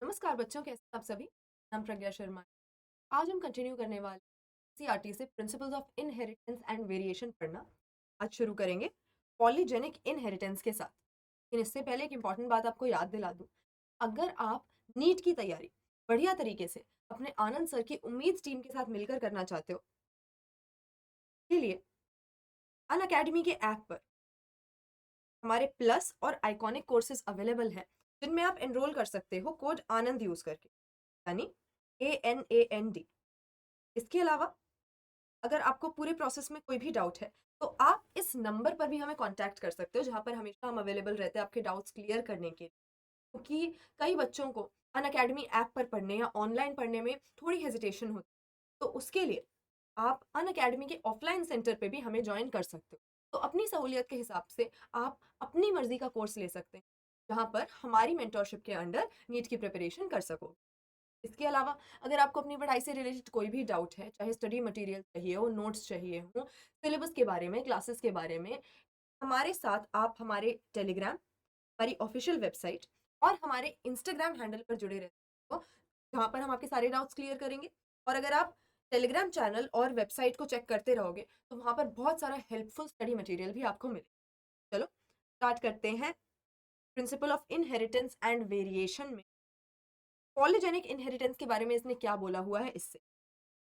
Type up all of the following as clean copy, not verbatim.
नमस्कार बच्चों, कैसे हैं आप सभी। नाम प्रज्ञा शर्मा है। आज हम कंटिन्यू करने वाले सीआरटी से principles of inheritance and variation पढ़ना आज शुरू करेंगे पॉलीजेनिक इनहेरिटेंस के साथ। लेकिन इससे पहले एक इंपॉर्टेंट बात आपको याद दिला दूं। अगर आप नीट की तैयारी बढ़िया तरीके से अपने आनंद सर की उम्मीद टीम के साथ मिलकर करना चाहते हो, के लिए अन अकेडमी के ऐप पर हमारे प्लस और आइकॉनिक कोर्सेज अवेलेबल हैं, जिनमें आप एनरोल कर सकते हो कोड आनंद यूज करके, यानी ANAND। इसके अलावा अगर आपको पूरे प्रोसेस में कोई भी डाउट है तो आप इस नंबर पर भी हमें कांटेक्ट कर सकते हो, जहां पर हमेशा हम अवेलेबल रहते हैं आपके डाउट्स क्लियर करने के लिए। क्योंकि कई बच्चों को अन अकेडमी ऐप पर पढ़ने या ऑनलाइन पढ़ने में थोड़ी हेजिटेशन होती है, तो उसके लिए आप अन अकेडमी के ऑफलाइन सेंटर पे भी हमें ज्वाइन कर सकते हो। तो अपनी सहूलियत के हिसाब से आप अपनी मर्जी का कोर्स ले सकते हैं, जहां पर हमारी मेंटोरशिप के अंडर नीट की प्रिपरेशन कर सको। इसके अलावा अगर आपको अपनी पढ़ाई से रिलेटेड कोई भी डाउट है, चाहे स्टडी मटेरियल चाहिए हो, नोट्स चाहिए हो, सिलेबस के बारे में, क्लासेस के बारे में, हमारे साथ आप हमारे टेलीग्राम, हमारी ऑफिशियल वेबसाइट और हमारे इंस्टाग्राम हैंडल पर जुड़े रहते हो, जहाँ पर हम आपके सारे डाउट्स क्लियर करेंगे। और अगर आप टेलीग्राम चैनल और वेबसाइट को चेक करते रहोगे तो वहाँ पर बहुत सारा हेल्पफुल स्टडी मटेरियल भी आपको मिले। चलो स्टार्ट करते हैं। Principle of inheritance and variation में पॉलीजेनिक इनहेरिटेंस के बारे में इसने क्या बोला हुआ है। इससे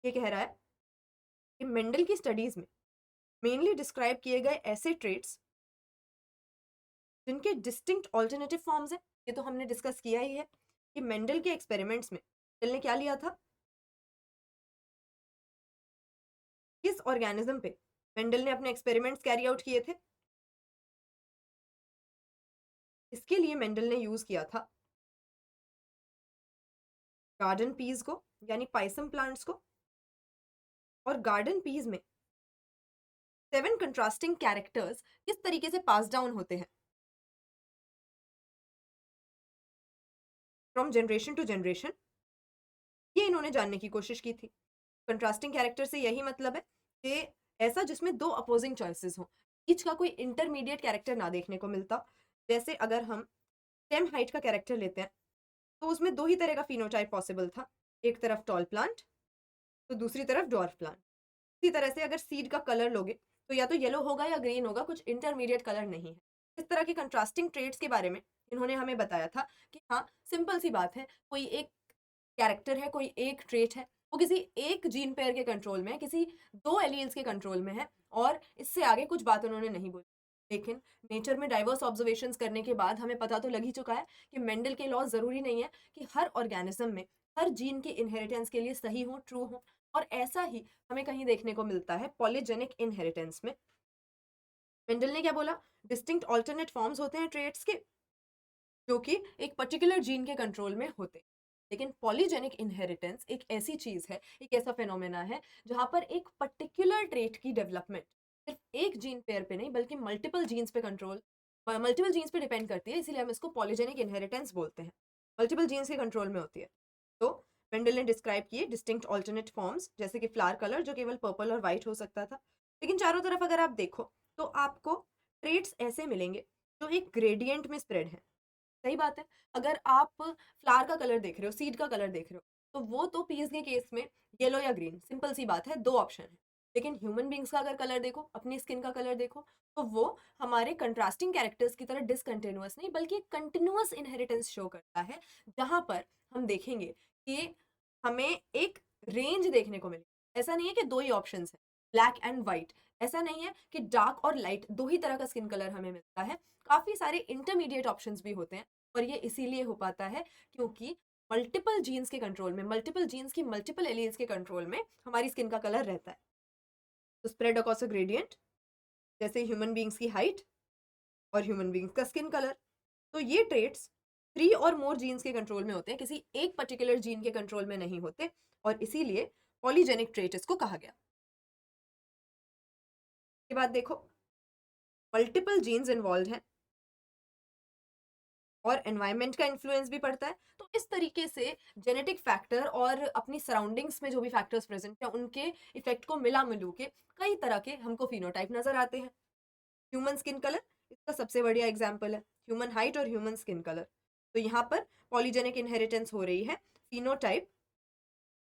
ये कह रहा है कि मेंडल की स्टडीज में मेनली डिस्क्राइब किए गए ऐसे ट्रेट्स जिनके डिस्टिंक्ट ऑल्टरनेटिव फॉर्म्स हैं। ये तो हमने डिस्कस किया ही है कि मेंडल के एक्सपेरिमेंट्स में मेंडल ने क्या लिया था, किस ऑर्गेनिज्म पे मेंडल ने अपने एक्सपेरिमेंट्स कैरी आउट किए थे। इसके लिए मेंडल ने यूज किया था गार्डन पीस को, यानी पाइसम प्लांट्स को। और गार्डन पीस में 7 कंट्रास्टिंग कैरेक्टर्स किस तरीके से पास डाउन होते हैं फ्रॉम जनरेशन टू जनरेशन, ये इन्होंने जानने की कोशिश की थी। कंट्रास्टिंग कैरेक्टर से यही मतलब है कि ऐसा जिसमें दो अपोजिंग चॉइसेस हो, ईच का कोई इंटरमीडिएट कैरेक्टर ना देखने को मिलता। जैसे अगर हम स्टेम हाइट का कैरेक्टर लेते हैं तो उसमें दो ही तरह का फिनोटाइप पॉसिबल था, एक तरफ टॉल प्लांट तो दूसरी तरफ डॉर्फ प्लांट। इसी तरह से अगर सीड का कलर लोगे तो या तो येलो होगा या ग्रीन होगा, कुछ इंटरमीडिएट कलर नहीं है। इस तरह के कंट्रास्टिंग ट्रेड्स के बारे में इन्होंने हमें बताया था कि हाँ, सिंपल सी बात है, कोई एक कैरेक्टर है, कोई एक ट्रेट है, वो किसी एक जीन पेयर के कंट्रोल में है, किसी दो एलील्स के कंट्रोल में है, और इससे आगे कुछ बात उन्होंने नहीं बोली। लेकिन नेचर में डाइवर्स ऑब्जर्वेशंस करने के बाद हमें पता तो लग ही चुका है कि मेंडल के लॉ जरूरी नहीं है कि हर ऑर्गेनिज्म में हर जीन के इनहेरिटेंस के लिए सही हो, ट्रू हो। और ऐसा ही हमें कहीं देखने को मिलता है पॉलीजेनिक इनहेरिटेंस में। मेंडल ने क्या बोला, डिस्टिंक्ट ऑल्टरनेट फॉर्म्स होते हैं ट्रेट्स के, जो कि एक पर्टिकुलर जीन के कंट्रोल में होते हैं। लेकिन पॉलीजेनिक इनहेरिटेंस एक ऐसी चीज है, एक ऐसा फेनोमेना है जहां पर एक पर्टिकुलर ट्रेट की डेवलपमेंट सिर्फ एक जीन पेयर पे नहीं बल्कि मल्टीपल जीन्स पे कंट्रोल, मल्टीपल जीन्स पे डिपेंड करती है। इसीलिए हम इसको पॉलीजेनिक इनहेरिटेंस बोलते हैं, मल्टीपल जीन्स के कंट्रोल में होती है। तो मेंडल ने डिस्क्राइब किए डिस्टिंक्ट ऑल्टरनेट फॉर्म्स, जैसे कि फ्लावर कलर जो केवल पर्पल और व्हाइट हो सकता था। लेकिन चारों तरफ अगर आप देखो तो आपको ट्रेट्स ऐसे मिलेंगे जो एक ग्रेडियंट में स्प्रेड है। सही बात है। अगर आप फ्लावर का कलर देख रहे हो, सीड का कलर देख रहे हो, तो वो तो पीस के केस में येलो या ग्रीन, सिंपल सी बात है, दो ऑप्शन है। लेकिन ह्यूमन बींग्स का अगर कलर देखो, अपनी स्किन का कलर देखो, तो वो हमारे कंट्रास्टिंग कैरेक्टर्स की तरह डिसकंटिन्यूअस नहीं बल्कि कंटिन्यूअस इनहेरिटेंस शो करता है, जहां पर हम देखेंगे कि हमें एक रेंज देखने को मिले। ऐसा नहीं है कि दो ही ऑप्शन है, ब्लैक एंड व्हाइट। ऐसा नहीं है कि डार्क और लाइट दो ही तरह का स्किन कलर हमें मिलता है, काफी सारे इंटरमीडिएट ऑप्शंस भी होते हैं। और ये इसीलिए हो पाता है क्योंकि मल्टीपल जीन्स के कंट्रोल में, मल्टीपल जीन्स की मल्टीपल एलील्स के कंट्रोल में हमारी स्किन का कलर रहता है। तो स्प्रेड अक्रॉस अ ग्रेडियंट, जैसे ह्यूमन बींग्स की हाइट और ह्यूमन बींग्स का स्किन कलर। तो ये ट्रेट्स 3 और मोर जीन्स के कंट्रोल में होते हैं, किसी एक पर्टिकुलर जीन के कंट्रोल में नहीं होते, और इसीलिए पॉलीजेनिक ट्रेट इसको कहा गया। के बाद देखो, मल्टीपल जीन्स इन्वॉल्व हैं और एनवायरनमेंट का इन्फ्लुएंस भी पड़ता है। तो इस तरीके से जेनेटिक फैक्टर और अपनी सराउंडिंग्स में जो भी फैक्टर्स प्रेजेंट हैं उनके इफेक्ट को मिला मिलू के कई तरह के हमको फिनोटाइप नजर आते हैं। ह्यूमन स्किन कलर इसका सबसे बढ़िया एग्जाम्पल है, ह्यूमन हाइट और ह्यूमन स्किन कलर। तो यहाँ पर पॉलीजेनिक इनहेरिटेंस हो रही है, फिनोटाइप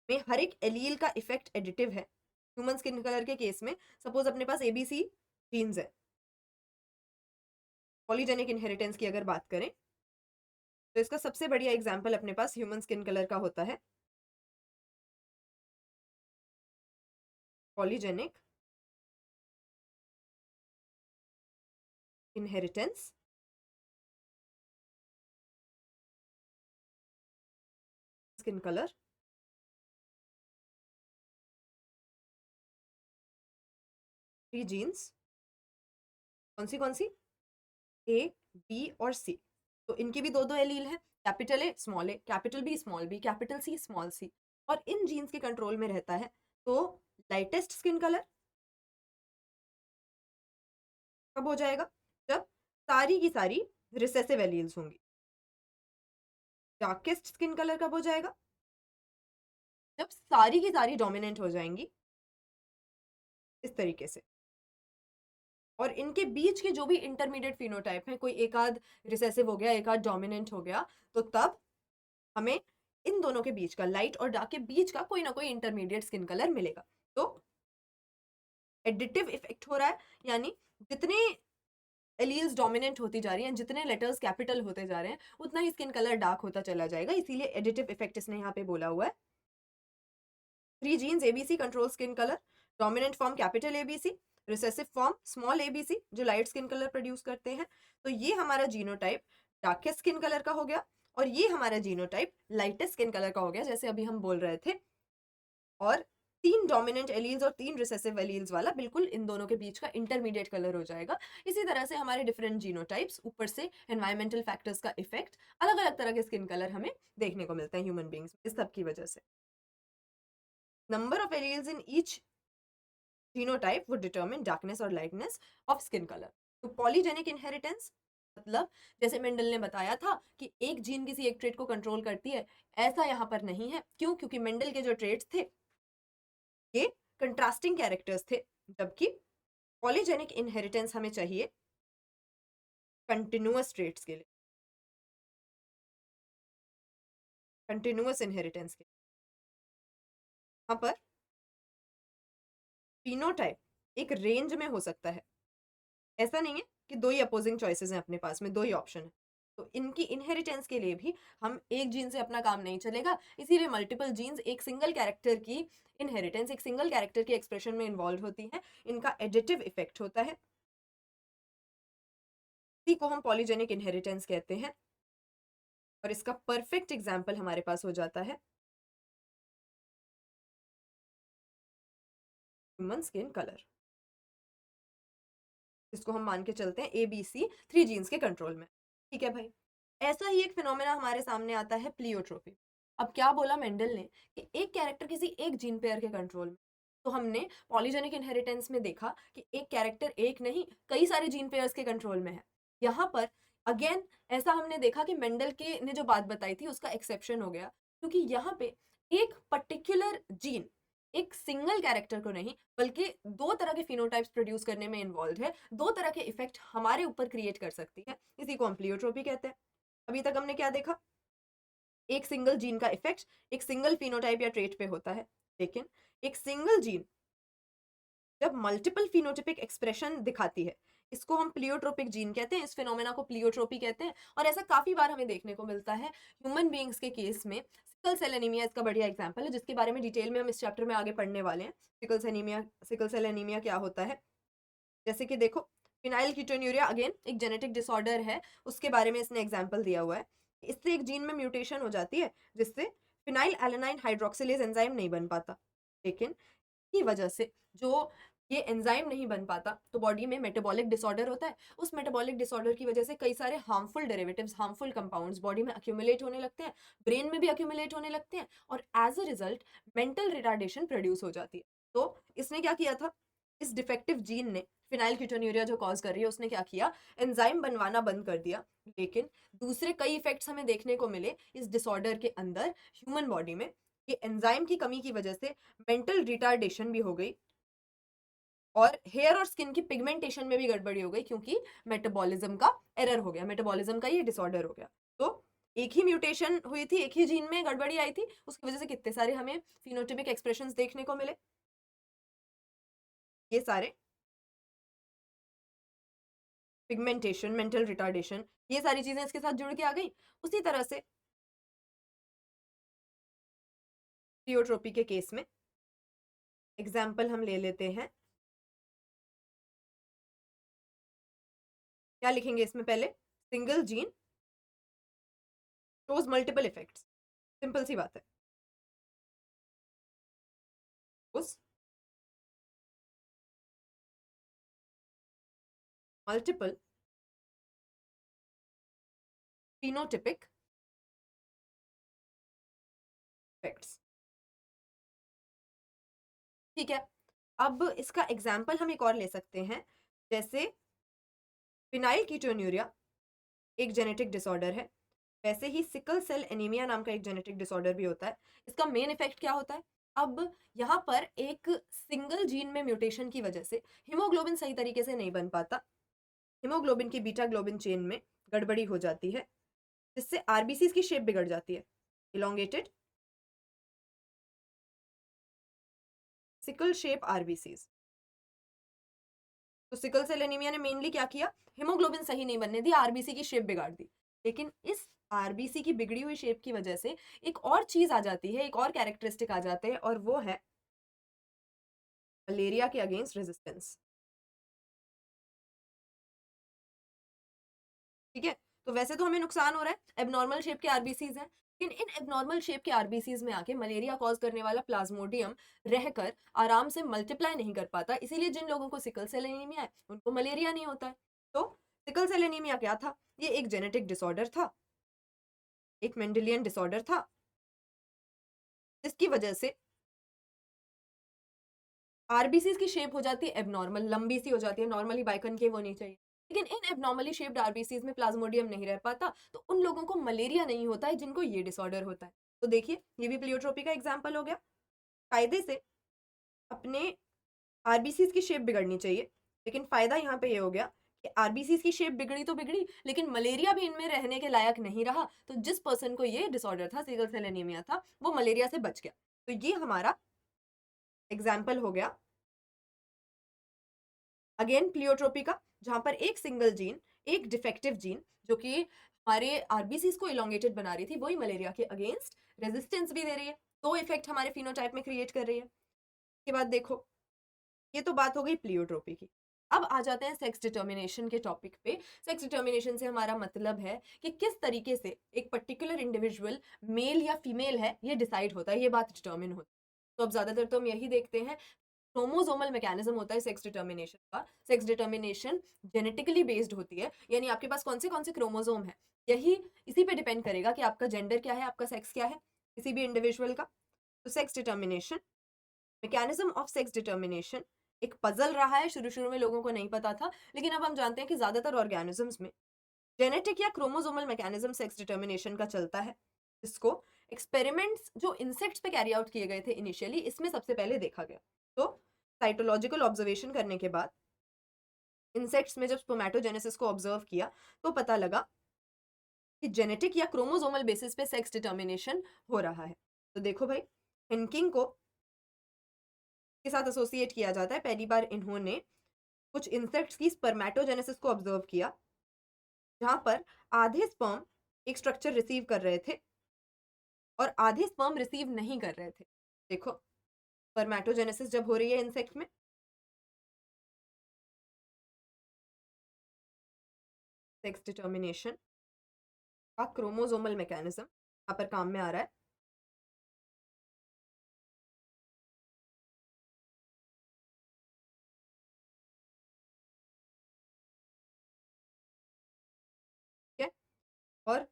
में हर एक एलील का इफेक्ट एडिटिव है। ह्यूमन स्किन कलर के केस में सपोज अपने पास एबीसी जीन्स है, पॉलीजेनिक इनहेरिटेंस की अगर बात करें तो इसका सबसे बढ़िया एग्जाम्पल अपने पास ह्यूमन स्किन कलर का होता है polygenic inheritance skin colour three jeans, कौन सी ए बी और सी। तो इनकी भी दो दो एलील है, capital A small A, capital B small B, capital C small C, और इन जीन्स के कंट्रोल में रहता है। तो लाइटेस्ट स्किन कलर कब हो जाएगा? जब सारी की सारी रिसेसिव एलील्स होंगी। डार्केस्ट स्किन कलर कब हो जाएगा? जब सारी की सारी डोमिनेंट हो जाएंगी इस तरीके से। और इनके बीच के जो भी इंटरमीडिएट फिनोटाइप है, कोई एक आध रिसेसिव हो गया, एक आध डोमिनेंट हो गया, तो तब हमें इन दोनों के बीच का, लाइट और डार्क के बीच का कोई ना कोई इंटरमीडिएट स्किन कलर मिलेगा। तो एडिटिव इफेक्ट हो रहा है, यानी जितने एलील्स डोमिनेंट होती जा रही हैं, जितने लेटर्स कैपिटल होते जा रहे हैं, उतना ही स्किन कलर डार्क होता चला जाएगा, इसीलिए एडिटिव इफेक्ट इसने यहाँ पे बोला हुआ है। Three jeans ABC control skin colour, dominant form capital ABC, recessive form small ABC जो लाइट स्किन कलर प्रोड्यूस करते हैं। तो ये हमारा जीनोटाइप डार्केस्ट स्किन कलर का हो गया, और ये हमारा जीनोटाइप लाइटेस्ट स्किन कलर का हो गया, जैसे अभी हम बोल रहे थे। और तीन डोमिनेंट एलील्स और तीन रिसेसिव एलील्स वाला बिल्कुल इन दोनों के बीच का इंटरमीडिएट कलर हो जाएगा। इसी तरह से हमारे डिफरेंट जीनोटाइप्स, ऊपर से एनवायरमेंटल फैक्टर्स का इफेक्ट, अलग अलग तरह के स्किन कलर हमें देखने को मिलते हैं ह्यूमन बींग्स, इस सब की वजह से। Number of alleles in each genotype would determine darkness और लाइटनेस ऑफ स्किन कलर। तो पॉलीजेनिक इनहेरिटेंस मतलब, जैसे मेंडल ने बताया था कि एक जीन किसी एक ट्रेट को कंट्रोल करती है, ऐसा यहाँ पर नहीं है। क्यों? क्योंकि मेंडल के जो ट्रेट्स थे ये कंट्रास्टिंग कैरेक्टर्स थे, जबकि पॉलीजेनिक इनहेरिटेंस हमें चाहिए कंटिन्यूअस ट्रेट्स के लिए, कंटिन्यूअस इनहेरिटेंस के लिए। यहाँ पर फिनोटाइप एक रेंज में हो सकता है, ऐसा नहीं है कि दो ही अपोजिंग चॉइसेस हैं अपने पास में, दो ही ऑप्शन है। तो इनकी इनहेरिटेंस के लिए भी हम एक जीन से अपना काम नहीं चलेगा, इसीलिए मल्टीपल जीन्स एक सिंगल कैरेक्टर की इनहेरिटेंस, एक सिंगल कैरेक्टर की एक्सप्रेशन में इन्वॉल्व होती हैं, इनका एडिटिव इफेक्ट होता है, इसी को हम पॉलीजेनिक इनहेरिटेंस कहते हैं। और इसका परफेक्ट एग्जाम्पल हमारे पास हो जाता है ह्यूमन स्किन कलर, जिसको हम मान के चलते हैं ABC थ्री जीन्स के कंट्रोल में। ठीक है भाई, ऐसा ही एक फिनोमेना हमारे सामने आता है प्लियोट्रोपी। अब क्या बोला मेंडल ने कि एक कैरेक्टर किसी एक जीन पेयर के कंट्रोल में, तो हमने पॉलीजेनिक इनहेरिटेंस में देखा कि एक कैरेक्टर एक नहीं कई सारे जीन पेयर्स के कंट्रोल में है। यहाँ पर अगेन ऐसा हमने देखा कि मेंडल के ने जो बात बताई थी उसका एक्सेप्शन हो गया, क्योंकि यहाँ पे एक पर्टिकुलर जीन एक सिंगल कैरेक्टर को नहीं बल्कि दो तरह के फिनोटाइप्स प्रोड्यूस करने में इन्वॉल्व है, दो तरह के इफेक्ट हमारे ऊपर क्रिएट कर सकती है, इसी को हम प्लियोट्रोपी कहते हैं। अभी तक हमने क्या देखा? एक सिंगल जीन का इफेक्ट एक सिंगल फिनोटाइप या ट्रेट पे होता है, लेकिन एक सिंगल जीन जब मल्टीपल फिनोटाइपिक एक्सप्रेशन दिखाती है, इसको हम प्लियोट्रोपिक जीन कहते हैं, इस फिनोमेना को प्लियोट्रोपी कहते हैं। और ऐसा काफी बार हमें देखने को मिलता है ह्यूमन बीइंग्स के केस में। सिकल सेल एनीमिया इसका बढ़िया एग्जांपल है, जिसके बारे में डिटेल में हम इस चैप्टर में आगे पढ़ने वाले हैं। सिकल सेल एनीमिया क्या होता है? जैसे कि देखो, फिनाइल कीटोन्यूरिया अगेन एक जेनेटिक डिसऑर्डर है, उसके बारे में इसने एग्जाम्पल दिया हुआ है। इससे एक जीन में म्यूटेशन हो जाती है जिससे फिनाइल एलानाइन हाइड्रोक्सिलेज एंजाइम नहीं बन पाता, लेकिन की वजह से जो ये एंजाइम नहीं बन पाता तो बॉडी में मेटाबॉलिक डिसऑर्डर होता है। उस मेटाबॉलिक डिसऑर्डर की वजह से कई सारे harmful derivatives, harmful compounds body में अक्यूमुलेट होने लगते हैं, ब्रेन में भी अक्यूमुलेट होने लगते हैं, और as a result mental retardation produce हो जाती है। तो इसने क्या किया था? इस डिफेक्टिव जीन ने फिनाइल कीटोन्यूरिया जो कॉज कर रही है उसने क्या किया? एंजाइम बनवाना बंद कर दिया। लेकिन दूसरे कई इफेक्ट्स हमें देखने को मिले इस डिसऑर्डर के अंदर ह्यूमन बॉडी में, ये एंजाइम की कमी की वजह से मेंटल रिटार्डेशन भी हो गई, और हेयर और स्किन की पिगमेंटेशन में भी गड़बड़ी हो गई, क्योंकि मेटाबॉलिज्म का एरर हो गया, मेटाबॉलिज्म का ये डिसऑर्डर हो गया। तो एक ही म्यूटेशन हुई थी, एक ही जीन में गड़बड़ी आई थी, उसकी वजह से कितने सारे हमें फिनोटिपिक एक्सप्रेशंस देखने को मिले। ये सारे पिगमेंटेशन, मेंटल रिटार्डेशन, ये सारी चीजें इसके साथ जुड़ के आ गई। उसी तरह से प्लियोट्रोपी के केस में एग्जाम्पल हम ले लेते हैं। क्या लिखेंगे इसमें? पहले single gene shows multiple effects, simple सी बात है। उस मल्टीपल phenotypic इफेक्ट्स। ठीक है, अब इसका एग्जाम्पल हम एक और ले सकते हैं, जैसे फिनाइल कीटोन्यूरिया एक जेनेटिक डिसऑर्डर है, वैसे ही सिकल सेल एनीमिया नाम का एक जेनेटिक डिसऑर्डर भी होता है। इसका मेन इफेक्ट क्या होता है? अब यहाँ पर एक सिंगल जीन में म्यूटेशन की वजह से हीमोग्लोबिन सही तरीके से नहीं बन पाता, हीमोग्लोबिन की बीटा ग्लोबिन चेन में गड़बड़ी हो जाती है, जिससे आरबीसी की शेप बिगड़ जाती है, इलोंगेटेड सिकल शेप आरबीसीज। तो सिकल सेल एनीमिया ने मेनली क्या किया? हीमोग्लोबिन सही नहीं बनने दी, आरबीसी की शेप बिगाड़ दी। लेकिन इस आरबीसी की बिगड़ी हुई शेप की वजह से एक और चीज आ जाती है, एक और कैरेक्टरिस्टिक आ जाते हैं, और वो है मलेरिया के अगेंस्ट रेजिस्टेंस। ठीक है, तो वैसे तो हमें नुकसान हो रहा है, एबनॉर्मल शेप के आरबीसीज हैं, लेकिन इन एबनॉर्मल शेप के आरबीसीज में आके मलेरिया कॉज करने वाला प्लाज्मोडियम रहकर आराम से मल्टीप्लाई नहीं कर पाता, इसीलिए जिन लोगों को सिकल सेल एनीमिया है उनको मलेरिया नहीं होता है। तो सिकल सेल एनीमिया क्या था? ये एक जेनेटिक डिसऑर्डर था, एक मेंडेलियन डिसऑर्डर था, जिसकी वजह से आरबीसीज की शेप हो जाती है एबनॉर्मल, लंबी सी हो जाती है, नॉर्मली बाइकनकेव होनी चाहिए, लेकिन इन एबनॉर्मली शेप्ड आरबीसीज में प्लाज्मोडियम नहीं रह पाता, तो उन लोगों को मलेरिया नहीं होता है जिनको ये डिसऑर्डर होता है। तो देखिए, ये भी प्लियोट्रोपी का एग्जाम्पल हो गया। कायदे से अपने आरबीसीज की शेप बिगड़नी चाहिए, लेकिन फायदा यहाँ पे ये हो गया कि आरबीसीज की शेप बिगड़ी तो बिगड़ी, लेकिन मलेरिया भी इनमें रहने के लायक नहीं रहा, तो जिस पर्सन को ये डिसऑर्डर था, सिकल सेल एनीमिया था, वो मलेरिया से बच गया। तो ये हमारा एग्जाम्पल हो गया अगेन प्लियोट्रोपी का, जहां पर एक सिंगल जीन, एक डिफेक्टिव जीन जो कि हमारे आरबीसीज को इलोंगेटेड बना रही थी, वही मलेरिया के अगेंस्ट रेजिस्टेंस भी दे रही है, तो इफेक्ट हमारे फिनोटाइप में क्रिएट कर रही है। के बाद देखो, ये तो बात हो गई प्लियोट्रोपी की। अब आ जाते हैं सेक्स डिटर्मिनेशन के टॉपिक पे। सेक्स डिटर्मिनेशन से हमारा मतलब है कि किस तरीके से एक पर्टिकुलर इंडिविजुअल मेल या फीमेल है, ये डिसाइड होता है, ये बात डिटर्मिन होती है। तो अब ज्यादातर तो हम यही देखते हैं, क्रोमोसोमल मैकेनिज्म होता है सेक्स डिटर्मिनेशन का। सेक्स डिटर्मिनेशन जेनेटिकली बेस्ड होती है, यानी आपके पास कौन से क्रोमोसोम है, यही इसी पे डिपेंड करेगा कि आपका जेंडर क्या है, आपका सेक्स क्या है, किसी भी इंडिविजुअल का। तो sex determination, mechanism of sex determination एक पजल रहा है, शुरू शुरू में लोगों को नहीं पता था, लेकिन अब हम जानते हैं कि ज्यादातर ऑर्गेनिजम्स में जेनेटिक या क्रोमोसोमल मैकेनिज्म सेक्स डिटर्मिनेशन का चलता है, जिसको एक्सपेरिमेंट्स जो इंसेक्ट्स पे कैरी आउट किए गए थे इनिशियली, इसमें सबसे पहले देखा गया। तो साइटोलॉजिकल ऑब्जर्वेशन करने के बाद इंसेक्ट्स में जब स्पर्मेटोजेनेसिस को ऑब्जर्व किया, तो पता लगा कि जेनेटिक या क्रोमोसोमल बेसिस पे सेक्स डिटर्मिनेशन हो रहा है। तो देखो भाई, हेनकिंग को के साथ एसोसिएट किया जाता है। पहली बार इन्होंने कुछ इंसेक्ट्स की स्पर्मेटोजेनेसिस को ऑब्जर्व किया, जहां पर आधे स्पर्म एक स्ट्रक्चर रिसीव कर रहे थे और आधे स्पर्म रिसीव नहीं कर रहे थे। देखो, स्पर्मेटोजेनेसिस जब हो रही है इंसेक्ट में, सेक्स डिटर्मिनेशन का क्रोमोसोमल मैकेनिज्म यहाँ पर काम में आ रहा है। ठीक है, और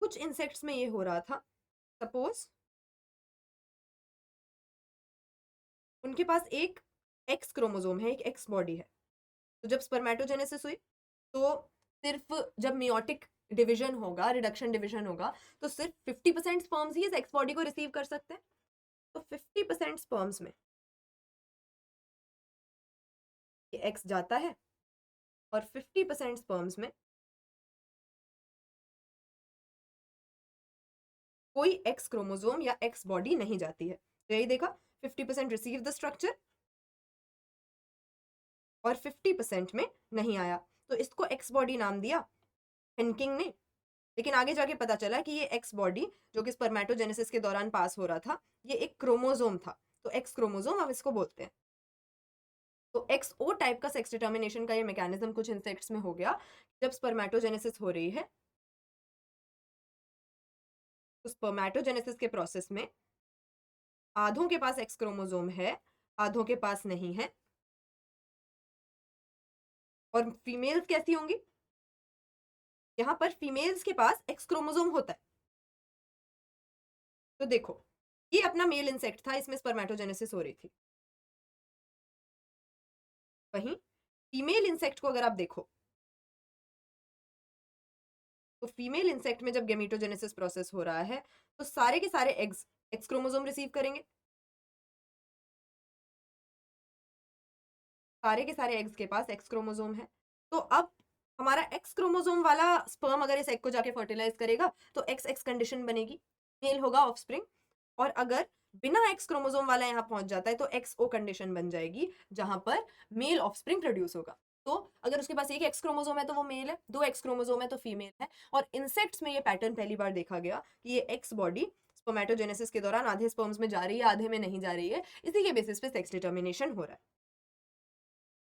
कुछ इंसेक्ट्स में ये हो रहा था, सपोज उनके पास एक एक्स क्रोमोसोम है, एक एक्स बॉडी है, तो जब स्पर्मेटोजेनेसिस हुई, तो सिर्फ जब मियोटिक डिवीजन होगा, रिडक्शन डिवीजन होगा, तो सिर्फ 50% स्पर्म्स ही इस एक्स बॉडी को रिसीव कर सकते हैं। तो 50% स्पर्म्स में ये एक्स जाता है और 50% स्पर्म्स में कोई एक्स क्रोमोसोम या एक्स बॉडी नहीं जाती है। तो यही देखा, 50% रिसीव द स्ट्रक्चर और 50% में नहीं आया, तो इसको एक्स बॉडी नाम दिया हेनकिंग ने। लेकिन आगे जाके पता चला कि ये एक्स बॉडी जो कि स्पर्मेटोजेनेसिस के दौरान पास हो रहा था, ये एक क्रोमोसोम था, तो एक्स क्रोमोसोम हम इसको बोलते हैं। तो एक्स ओ टाइप का सेक्स डिटर्मिनेशन का ये मैकेनिज्म कुछ इंसेक्ट्स में हो गया। जब स्पर्मेटोजेनेसिस हो रही है, तो स्पर्मेटोजेनेसिस के प्रोसेस में आधों के पास एक्स क्रोमोसोम है, आधों के पास नहीं है। और फीमेल्स कैसी होंगी? यहां पर फीमेल्स के पास एक्स क्रोमोसोम होता है। तो देखो, ये अपना मेल इंसेक्ट था, इसमें स्पर्मेटोजेनेसिस हो रही थी। वहीं फीमेल इंसेक्ट को अगर आप देखो, तो फीमेल इंसेक्ट में जब गेमीटोजेनेसिस प्रोसेस हो रहा है, तो सारे के सारे एग्स एक्स क्रोमोसोम रिसीव करेंगे। सारे के सारे एग्स के पास एक्स क्रोमोसोम है। तो अब हमारा एक्स क्रोमोसोम वाला स्पर्म अगर इस एग को जाके फर्टिलाइज करेगा, तो एक्स एक्स कंडीशन बनेगी, मेल होगा ऑफस्प्रिंग। और अगर बिना एक्स क्रोमोसोम वाला यहाँ पहुंच जाता है, तो एक्स ओ कंडीशन बन जाएगी, जहां पर मेल ऑफस्प्रिंग प्रोड्यूस होगा। तो अगर उसके पास एक एक्स क्रोमोसोम है तो वो मेल है, दो एक्स क्रोमोसोम है तो फीमेल है। और इंसेक्ट्स में ये पैटर्न पहली बार देखा गया कि ये एक्स बॉडी स्पर्मेटोजेनेसिस के दौरान आधे स्पर्म्स में जा रही है, आधे में नहीं जा रही है। इसी के बेसिस पे सेक्स डिटर्मिनेशन हो रहा है।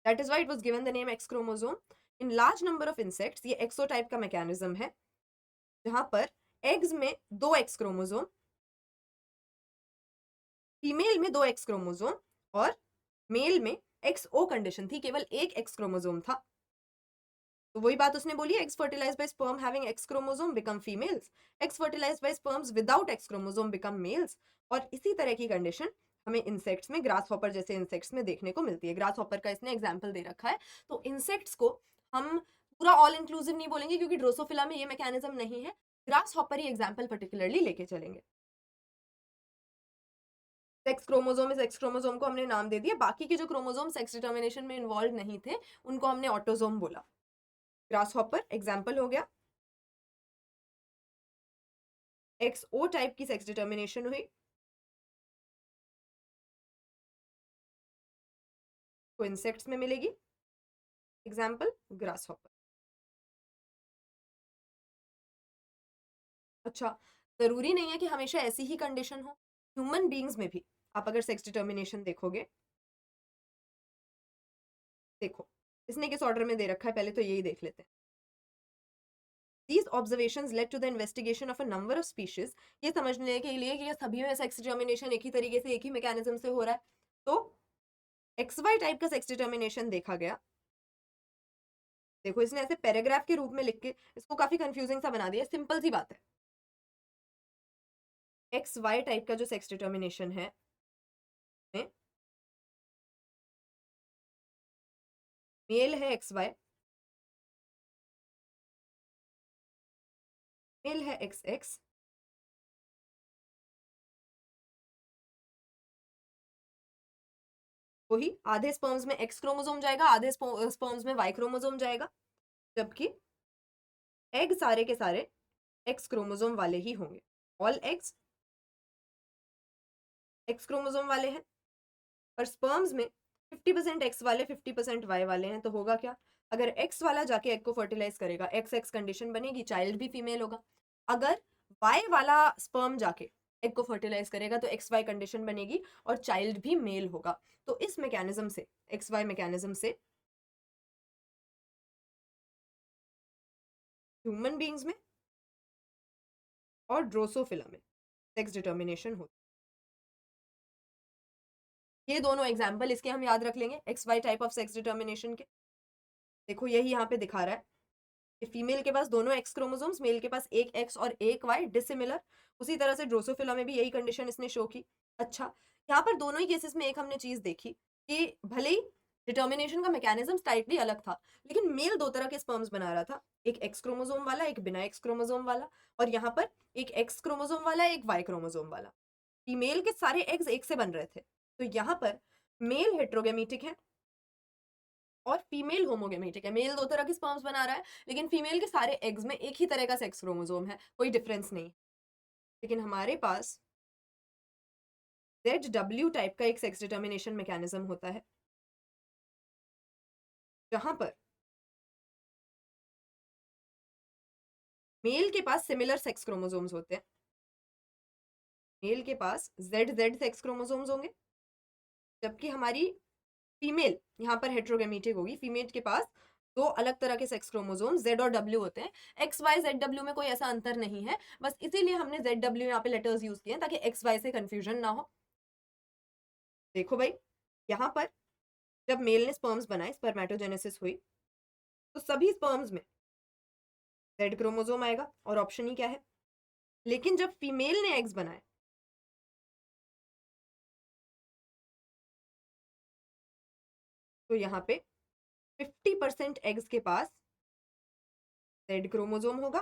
That is why it was given the name X chromosome. In large number of insects, ये एक्सोटाइप का मैकेनिज्म है, जहां पर एग्स में दो एक्स क्रोमोसोम, फीमेल में दो एक्स क्रोमोसोम और मेल में एक्स ओ कंडीशन थी, केवल एक एक्स क्रोमोसोम था। तो वही बात उसने बोली, eggs fertilised by sperm having X chromosome become females, eggs fertilised by sperms without X chromosome become males. और इसी तरह की कंडीशन हमें इंसेक्ट्स में, ग्रास हॉपर जैसे इंसेक्ट्स में देखने को मिलती है। ग्रास हॉपर का इसने एग्जाम्पल दे रखा है। तो इंसेक्ट्स को हम पूरा ऑल इंक्लूसिव नहीं बोलेंगे, क्योंकि ड्रोसोफिला में ये मैकेनिज्म नहीं है। ग्रास हॉपर ही एग्जाम्पल पर्टिकुलरली लेके चलेंगे। सेक्स क्रोमोसोम इस एक्स क्रोमोसोम को हमने नाम दे दिया, बाकी के जो क्रोमोसोम सेक्स डिटर्मिनेशन में इन्वॉल्व नहीं थे, उनको हमने ऑटोसोम बोला। ग्रास हॉपर एग्जाम्पल हो गया। एक्स ओ टाइप की सेक्स डिटर्मिनेशन हुई, तो इंसेक्ट्स में मिलेगी। Example grass hopper. अच्छा, जरूरी नहीं है कि हमेशा ऐसी ही कंडीशन हो, ह्यूमन बींग्स में भी आप अगर सेक्स डिटर्मिनेशन देखोगे, देखो इसने किस ऑर्डर में दे रखा है, पहले तो यही देख लेते हैं। These observations led to the investigation of a number of species. ये समझने के लिए कि सभी में सेक्स डिटर्मिनेशन एक ही तरीके से, एक ही मैकेनिज्म से हो रहा है। तो XY टाइप का सेक्स डिटर्मिनेशन देखा गया। देखो, इसने ऐसे पैराग्राफ के रूप में लिख के इसको काफी कंफ्यूजिंग सा बना दिया। सिंपल सी बात है, XY टाइप का जो सेक्स डिटर्मिनेशन है, मेल है XY, मेल है XX, वही आधे स्पर्म्स में एक्स क्रोमोसोम जाएगा, आधे स्पर्म्स में वाई क्रोमोसोम जाएगा, जबकि एग सारे के सारे एक्स क्रोमोसोम वाले ही होंगे। ऑल एग्स एक्स क्रोमोसोम वाले हैं, और स्पर्म्स में 50% एक्स वाले 50% वाई वाले हैं। तो होगा क्या, अगर एक्स वाला जाके एग को फर्टिलाइज करेगा, एक्स एक्स कंडीशन बनेगी, चाइल्ड भी फीमेल होगा। अगर वाई वाला स्पर्म जाके एग को फर्टिलाइज करेगा, तो एक्स वाई कंडीशन बनेगी और चाइल्ड भी मेल होगा। तो इस मैकेनिज्म से, एक्स वाई मैकेनिज्म से, ह्यूमन बींग्स में और ड्रोसोफिला में सेक्स डिटर्मिनेशन होती है। ये दोनों एग्जाम्पल इसके हम याद रख लेंगे, X Y type of sex determination के। देखो यही यहाँ पे दिखा रहा है कि फीमेल के पास दोनों एक्स क्रोमोसोम्स, मेल के पास एक एक्स और एक वाई, डिसिमिलर। उसी तरह से ड्रोसोफिला में भी यही कंडीशन इसने शो की। अच्छा, यहाँ पर दोनों ही केसेस में एक हमने चीज देखी कि भले ही डिटर्मिनेशन का मैकेनिज्म स्लाइटली अलग था, लेकिन मेल दो तरह के स्पर्म्स बना रहा था, एक एक्स क्रोमोसोम वाला, एक बिना एक्स क्रोमोसोम वाला। और यहाँ पर एक एक्स क्रोमोसोम वाला, एक वाई क्रोमोसोम वाला। फीमेल के सारे एग्स एक से बन रहे थे। तो यहाँ पर मेल हेट्रोगेमेटिक है और फीमेल होमोगेमेटिक है। मेल दो तरह के स्पर्म्स बना रहा है, लेकिन फीमेल के सारे एग्स में एक ही तरह का सेक्स क्रोमोसोम है, कोई डिफरेंस नहीं। लेकिन हमारे पास ZW टाइप का एक सेक्स डिटर्मिनेशन मैकेनिज्म होता है, जहां पर मेल के पास सिमिलर सेक्स क्रोमोसोम्स होते हैं। मेल के पास ZZ सेक्स क्रोमोसोम्स होंगे, जबकि हमारी फीमेल यहाँ पर हेट्रोगेमेटिक होगी। फीमेल के पास दो अलग तरह के सेक्स क्रोमोसोम Z और W होते हैं। XYZW में कोई ऐसा अंतर नहीं है, बस इसीलिए हमने ZW यहाँ पे लेटर्स यूज किए हैं ताकि XY से कंफ्यूजन ना हो। देखो भाई, यहाँ पर जब मेल ने स्पर्म्स बनाए, स्पर्मेटोजेनेसिस हुई, तो सभी स्पर्म्स में Z क्रोमोसोम आएगा और ऑप्शन ही क्या है। लेकिन जब फीमेल ने एग्स बनाए, तो यहाँ पे 50% एग्स के पास Z क्रोमोसोम होगा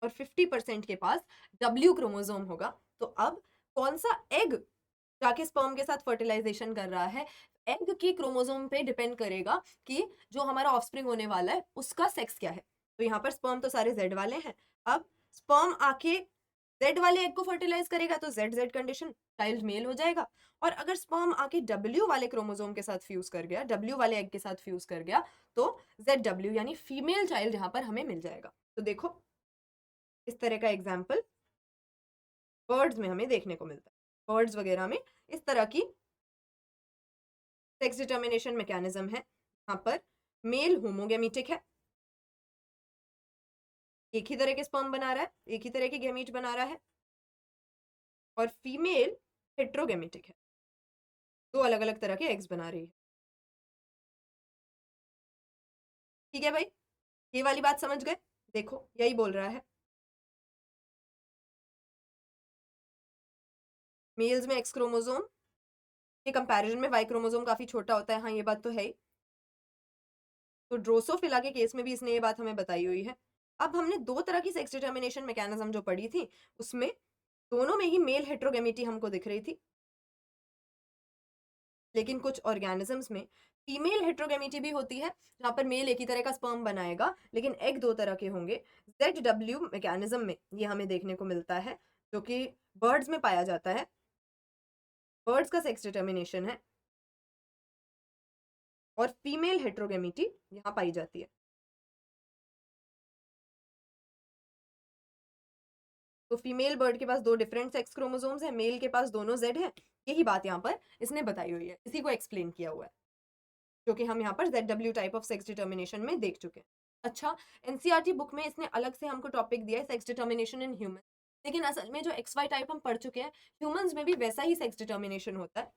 और 50% के पास W क्रोमोसोम होगा। तो अब कौन सा एग जाके स्पर्म के साथ फर्टिलाइजेशन कर रहा है, एग की क्रोमोसोम पे डिपेंड करेगा कि जो हमारा ऑफस्प्रिंग होने वाला है उसका सेक्स क्या है। तो यहाँ पर स्पर्म तो सारे Z वाले हैं। अब स्पर्म आके Z वाले एग को फर्टिलाइज करेगा तो ZZ कंडीशन, चाइल्ड मेल हो जाएगा। और अगर स्पर्म आके W वाले क्रोमोसोम के साथ फ्यूज कर गया, W वाले एग के साथ फ्यूज कर गया, तो ZW यानी फीमेल चाइल्ड यहाँ पर हमें मिल जाएगा। तो देखो, इस तरह का एग्जाम्पल बर्ड्स में हमें देखने को मिलता है। बर्ड्स वगैरह में इस तरह की सेक्स डिटर्मिनेशन मैकेनिज्म है। यहाँ पर मेल होमोगेमेटिक है, एक ही तरह के स्पर्म बना रहा है, एक ही तरह के गैमीट बना रहा है, और फीमेल हेट्रोगेमेटिक है, दो अलग अलग तरह के एग्स बना रही है। ठीक है भाई, ये वाली बात समझ गए। देखो, यही बोल रहा है, मेल्स में एक्स क्रोमोसोम के कंपैरिजन में वाई क्रोमोसोम काफी छोटा होता है। हाँ, ये बात तो है ही। तो ड्रोसोफिला के केस में भी इसने ये बात हमें बताई हुई है। अब हमने दो तरह की सेक्स डिटर्मिनेशन मैकेनिज्म जो पढ़ी थी, उसमें दोनों में ही मेल हेट्रोगेमिटी हमको दिख रही थी, लेकिन कुछ ऑर्गेनिजम्स में फीमेल हेट्रोगेमिटी भी होती है, जहां पर मेल एक ही तरह का स्पर्म बनाएगा लेकिन एग दो तरह के होंगे। ZW मैकेनिज्म में ये हमें देखने को मिलता है, जो कि बर्ड्स में पाया जाता है। बर्ड्स का सेक्स डिटर्मिनेशन है और फीमेल हेट्रोगेमिटी यहाँ पाई जाती है। तो फीमेल बर्ड के पास दो डिफरेंट सेक्स क्रोमोसोम्स हैं, मेल के पास दोनों Z है। यही बात यहाँ पर इसने बताई हुई है, इसी को एक्सप्लेन किया हुआ है, जो कि हम यहाँ पर ZW type of sex determination में देख चुके हैं। अच्छा, एनसीईआरटी बुक में इसने अलग से हमको टॉपिक दिया है सेक्स डिटर्मिनेशन इन ह्यूमन, लेकिन असल में जो XY टाइप हम पढ़ चुके हैं, ह्यूमंस में भी वैसा ही सेक्स डिटर्मिनेशन होता है।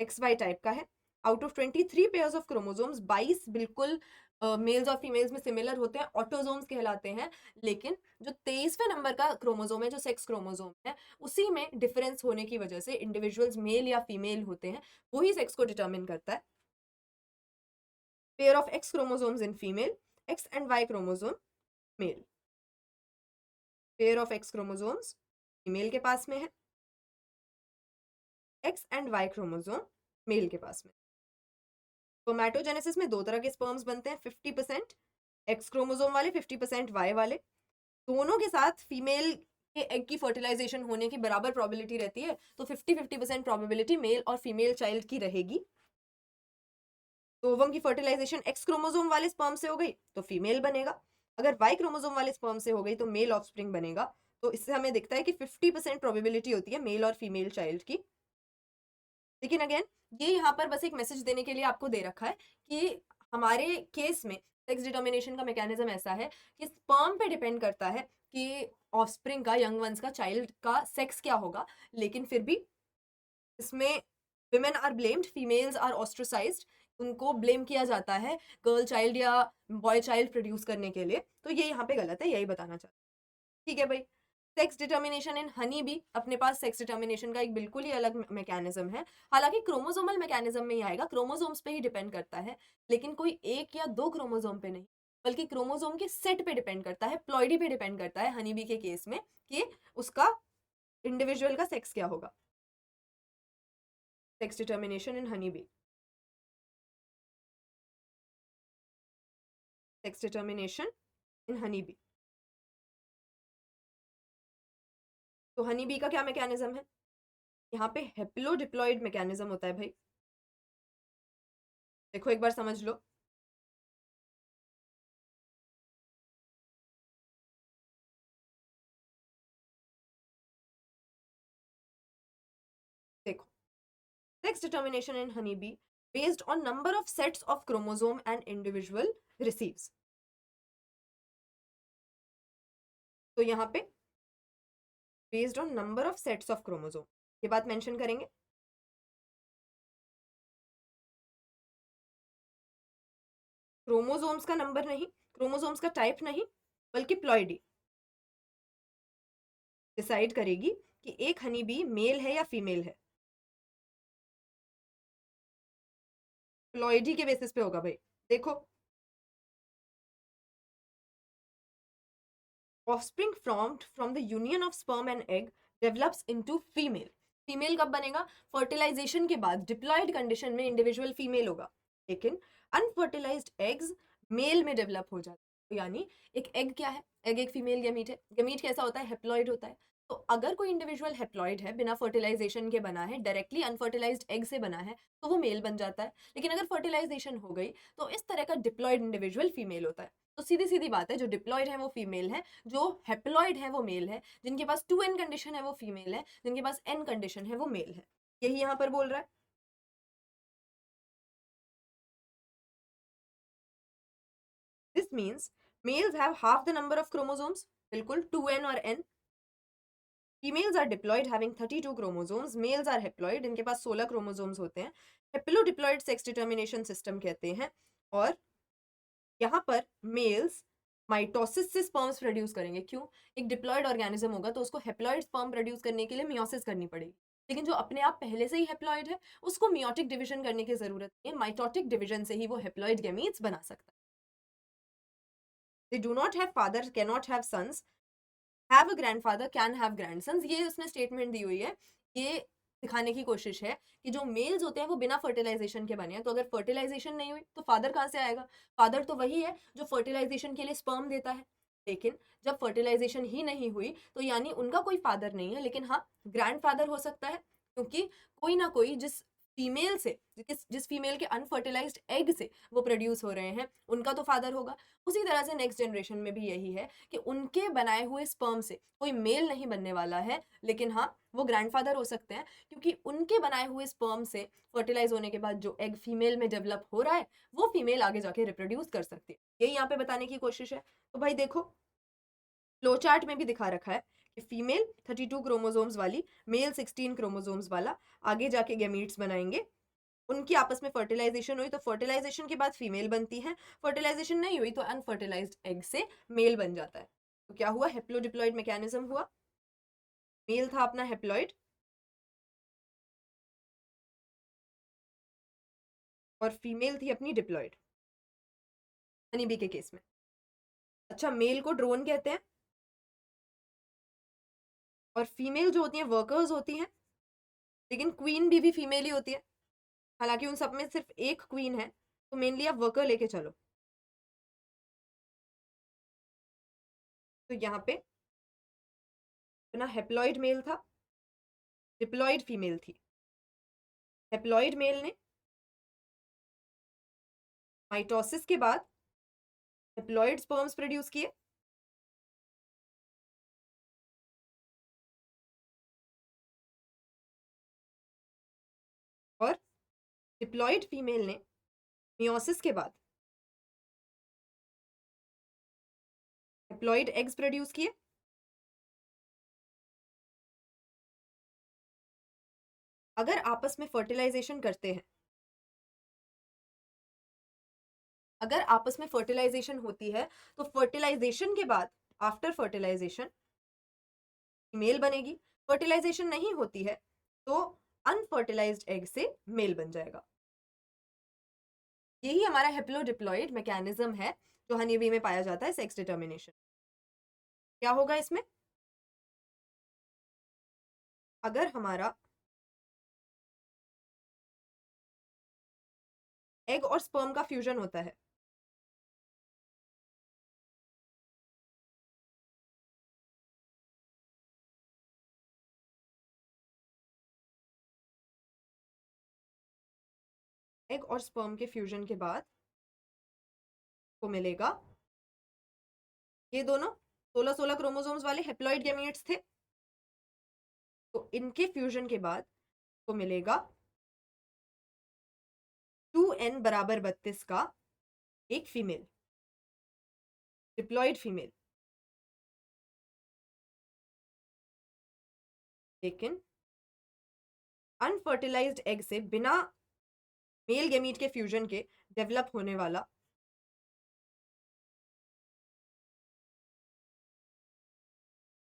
XY टाइप का है। Out of 23 pairs of chromosomes 22 बिल्कुल मेल्स और फीमेल्स में सिमिलर होते हैं, ऑटोजोम्स कहलाते हैं। लेकिन जो 23वें नंबर का क्रोमोसोम है, जो सेक्स क्रोमोसोम है, उसी में डिफरेंस होने की वजह से इंडिविजुअल्स मेल या फीमेल होते हैं, वही सेक्स को डिटर्मिन करता है। Pair of X chromosomes in female, X and Y chromosome male. Pair of X chromosomes female के पास में है, X and Y chromosome male के पास में। स्पर्मेटोजेनेसिस में दो तरह के स्पर्म्स बनते हैं, 50% X क्रोमोसोम वाले, 50% Y वाले। दोनों के साथ फीमेल के एग की फर्टिलाइजेशन होने की बराबर प्रोबेबिलिटी रहती है, तो 50-50% प्रोबेबिलिटी मेल और फीमेल चाइल्ड की रहेगी। तो ओवम की फर्टिलाइजेशन X क्रोमोसोम वाले स्पर्म से हो गई तो फीमेल बनेगा, अगर Y क्रोमोसोम वाले स्पर्म से हो गई तो मेल ऑफस्प्रिंग बनेगा। तो इससे हमें दिखता है कि 50% प्रोबेबिलिटी होती है मेल और फीमेल चाइल्ड की। लेकिन अगेन, ये यहाँ पर बस एक मैसेज देने के लिए आपको दे रखा है कि हमारे केस में सेक्स डिटर्मिनेशन का मैकेनिज्म ऐसा है कि स्पर्म पे डिपेंड करता है कि ऑफस्प्रिंग का, यंग वंस का, चाइल्ड का सेक्स क्या होगा। लेकिन फिर भी इसमें women are blamed, females are ostracised, उनको ब्लेम किया जाता है गर्ल चाइल्ड या बॉय चाइल्ड प्रोड्यूस करने के लिए। तो ये यहाँ पे गलत है, यही बताना चाहता हूँ। ठीक है भाई, सेक्स डिटर्मिनेशन इन हनी भी अपने पास सेक्स डिटर्मिनेशन का एक बिल्कुल ही अलग मैकेनिज्म है। हालांकि क्रोमोसोमल मैकेनिज्म में ही आएगा, क्रोमोसोम्स पे ही डिपेंड करता है, लेकिन कोई एक या दो क्रोमोसोम पे नहीं, बल्कि क्रोमोसोम के सेट पे डिपेंड करता है, प्लॉइडी पे डिपेंड करता है हनी बी के केस में, कि उसका इंडिविजुअल का सेक्स क्या होगा। Sex determination in honey bee, sex determination in honey bee. तो हनी बी का क्या मैकेनिज्म है, यहाँ पे हेप्लोडिप्लॉइड मैकेनिज्म होता है भाई। देखो एक बार समझ लो, देखो sex determination in honeybee based on number of sets of chromosome and individual receives। तो यहाँ पे based on number of sets of chromosome, ये बात मेंशन करेंगे। क्रोमोसोम्स का नंबर नहीं, क्रोमोसोम्स का टाइप नहीं, बल्कि प्लॉइडी डिसाइड करेगी कि एक हनी बी मेल है या फीमेल है। प्लॉइडी के बेसिस पे होगा भाई। देखो, offspring formed from the union of sperm and egg develops into female. Female कब बनेगा, फर्टिलाइजेशन के बाद डिप्लॉयड कंडीशन में इंडिविजुअल फीमेल होगा, लेकिन अनफर्टिलाइज्ड एग्स मेल में डेवलप हो जाता है। यानी एक एग क्या है, एग एक फीमेल गैमीट है। गैमीट कैसा होता है, हेप्लॉइड होता है। तो अगर कोई इंडिविजुअल हेप्लॉइड है, बिना फर्टिलाइजेशन के बना है, डायरेक्टली अनफर्टिलाइज्ड एग से बना है, तो वो मेल बन जाता है। लेकिन अगर फर्टिलाइजेशन हो गई तो इस तरह का डिप्लॉयड इंडिविजुअल फीमेल होता है। तो सीधी सीधी बात है, जो डिप्लॉयड है वो फीमेल है, जो हेप्लॉइड है वो मेल है, जिनके पास 2n कंडीशन है वो फीमेल है, जिनके पास n कंडीशन है वो मेल है। यही यहां पर बोल रहा है। This means males have half the number of chromosomes, बिल्कुल 2n और n। Females are diploid having 32 chromosomes, males are haploid, इनके पास 16 क्रोमोसोम्स होते हैं। हेप्लोडिप्लॉयड सेक्स डिटर्मिनेशन सिस्टम कहते हैं। और यहाँ पर मेल्स माइटोसिस से स्पर्म्स प्रोड्यूस करेंगे। क्यों, एक डिप्लॉयड ऑर्गेनिज्म होगा तो उसको हेप्लॉयड स्पर्म प्रोड्यूस करने के लिए मियोसिस करनी पड़ेगी। लेकिन जो अपने आप पहले से ही हेप्लॉयड है, उसको मियोटिक डिवीजन करने की जरूरत नहीं है, माइटोटिक डिवीजन से ही वो हेप्लॉयड गैमीट्स बना सकता है। They do not have father, can not have sons, have a grandfather, can have grandsons. ये उसने स्टेटमेंट दी हुई है। ये दिखाने की कोशिश है कि जो मेल्स होते हैं वो बिना फर्टिलाइजेशन के बने हैं। तो अगर फर्टिलाइजेशन नहीं हुई तो फादर कहाँ से आएगा, फादर तो वही है जो फर्टिलाइजेशन के लिए स्पर्म देता है। लेकिन जब फर्टिलाइजेशन ही नहीं हुई तो यानी उनका कोई फादर नहीं है, लेकिन हाँ ग्रैंडफादर हो सकता है, क्योंकि कोई ना कोई जिस फीमेल से, जिस फीमेल के अनफर्टिलाइज्ड एग से वो प्रोड्यूस हो रहे हैं, उनका तो फादर होगा। उसी तरह से नेक्स्ट जनरेशन में भी यही है कि उनके बनाए हुए स्पर्म से कोई मेल नहीं बनने वाला है, लेकिन हाँ वो ग्रैंडफादर हो सकते हैं, क्योंकि उनके बनाए हुए स्पर्म से फर्टिलाइज होने के बाद जो एग फीमेल में डेवलप हो रहा है वो फीमेल आगे जाके रिप्रोड्यूस कर सकती है। यही यहाँ पे बताने की कोशिश है। तो भाई देखो, फ्लो चार्ट में भी दिखा रखा है कि फीमेल 32 क्रोमोसोम्स वाली, मेल 16 क्रोमोसोम्स वाला आगे जाके गैमीट्स बनाएंगे। उनकी आपस में फर्टिलाइजेशन हुई तो फर्टिलाइजेशन के बाद फीमेल बनती है, फर्टिलाइजेशन नहीं हुई तो अनफर्टिलाइज्ड एग से मेल बन जाता है। तो क्या हुआ, हेप्लोडिप्लॉइड मैकेनिज्म हुआ। मेल था अपना हेप्लॉइड और फीमेल थी अपनी डिप्लॉइड, हनीबी के केस में। अच्छा, मेल को ड्रोन कहते हैं और फीमेल जो होती हैं वर्कर्स होती हैं, लेकिन क्वीन भी फीमेल ही होती है। हालांकि उन सब में सिर्फ एक क्वीन है, तो मेनली आप वर्कर लेके चलो। तो यहाँ पे अपना हेप्लॉइड मेल था, डिप्लॉइड फीमेल थी। हेप्लॉइड मेल ने माइटोसिस के बाद हेप्लॉइड स्पर्म्स प्रोड्यूस किए, और डिप्लॉइड फीमेल ने मियोसिस के बाद हेप्लॉइड एग्स प्रोड्यूस किए। अगर आपस में फर्टिलाइजेशन करते हैं, अगर आपस में फर्टिलाइजेशन होती है तो फर्टिलाइजेशन के बाद आफ्टर फर्टिलाइजेशन फीमेल बनेगी। फर्टिलाइजेशन नहीं होती है तो अनफर्टिलाइज्ड एग से मेल बन जाएगा। यही हमारा हेप्लोडिप्लॉइड मैकेनिज्म है जो हनी बी में पाया जाता है सेक्स डिटर्मिनेशन। क्या होगा इसमें, अगर हमारा एग और स्पर्म का फ्यूजन होता है, एग और स्पर्म के फ्यूजन के बाद को मिलेगा, ये दोनों 16 क्रोमोसोम्स वाले हेप्लॉइड गैमेट्स थे, तो इनके फ्यूजन के बाद को मिलेगा 2n बराबर 32 का एक फीमेल, डिप्लॉइड फीमेल। लेकिन अनफर्टिलाइज्ड एग से बिना मेल गैमीट के फ्यूजन के डेवलप होने वाला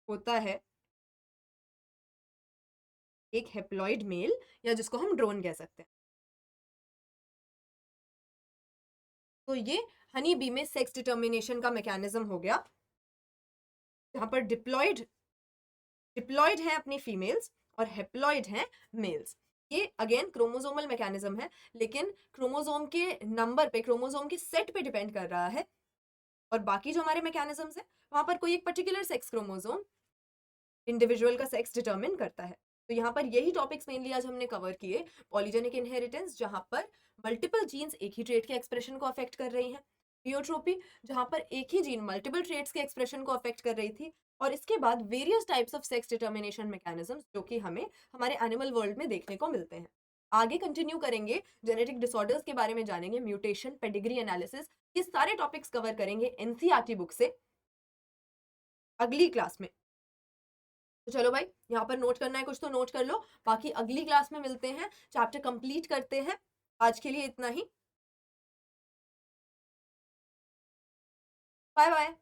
होता है एक हेप्लॉइड मेल, या जिसको हम ड्रोन कह सकते हैं। तो ये हनी बी में सेक्स डिटर्मिनेशन का मैकेनिज्म हो गया, जहां पर डिप्लॉइड है अपनी फीमेल्स और हेप्लॉइड हैं मेल्स। ये अगेन क्रोमोसोमल मैकेनिज्म है, लेकिन क्रोमोसोम के नंबर पे, क्रोमोसोम के सेट पे डिपेंड कर रहा है। और बाकी जो हमारे मैकेनिज्म्स है, वहां पर कोई एक पर्टिकुलर सेक्स क्रोमोसोम इंडिविजुअल का सेक्स डिटरमिन करता है। तो यहाँ पर यही टॉपिक्स मेनली आज हमने कवर किए। पॉलीजेनिक इनहेरिटेंस, जहां पर मल्टीपल जीन्स एक ही ट्रेट के एक्सप्रेशन को अफेक्ट कर रही हैं। प्लियोट्रोपी, जहां पर एक ही जीन मल्टीपल ट्रेट्स के एक्सप्रेशन को अफेक्ट कर रही थी। और इसके बाद various types of sex determination mechanisms, जो कि हमें हमारे एनिमल वर्ल्ड में देखने को मिलते हैं। आगे कंटिन्यू करेंगे, जेनेटिक डिसऑर्डर्स के बारे में जानेंगे, म्यूटेशन, पेडिग्री एनालिसिस, ये सारे टॉपिक्स कवर करेंगे एनसीईआरटी बुक से अगली क्लास में। तो चलो भाई, यहाँ पर नोट करना है कुछ तो नोट कर लो, बाकी अगली क्लास में मिलते हैं, चैप्टर कंप्लीट करते हैं। आज के लिए इतना ही, बाय बाय।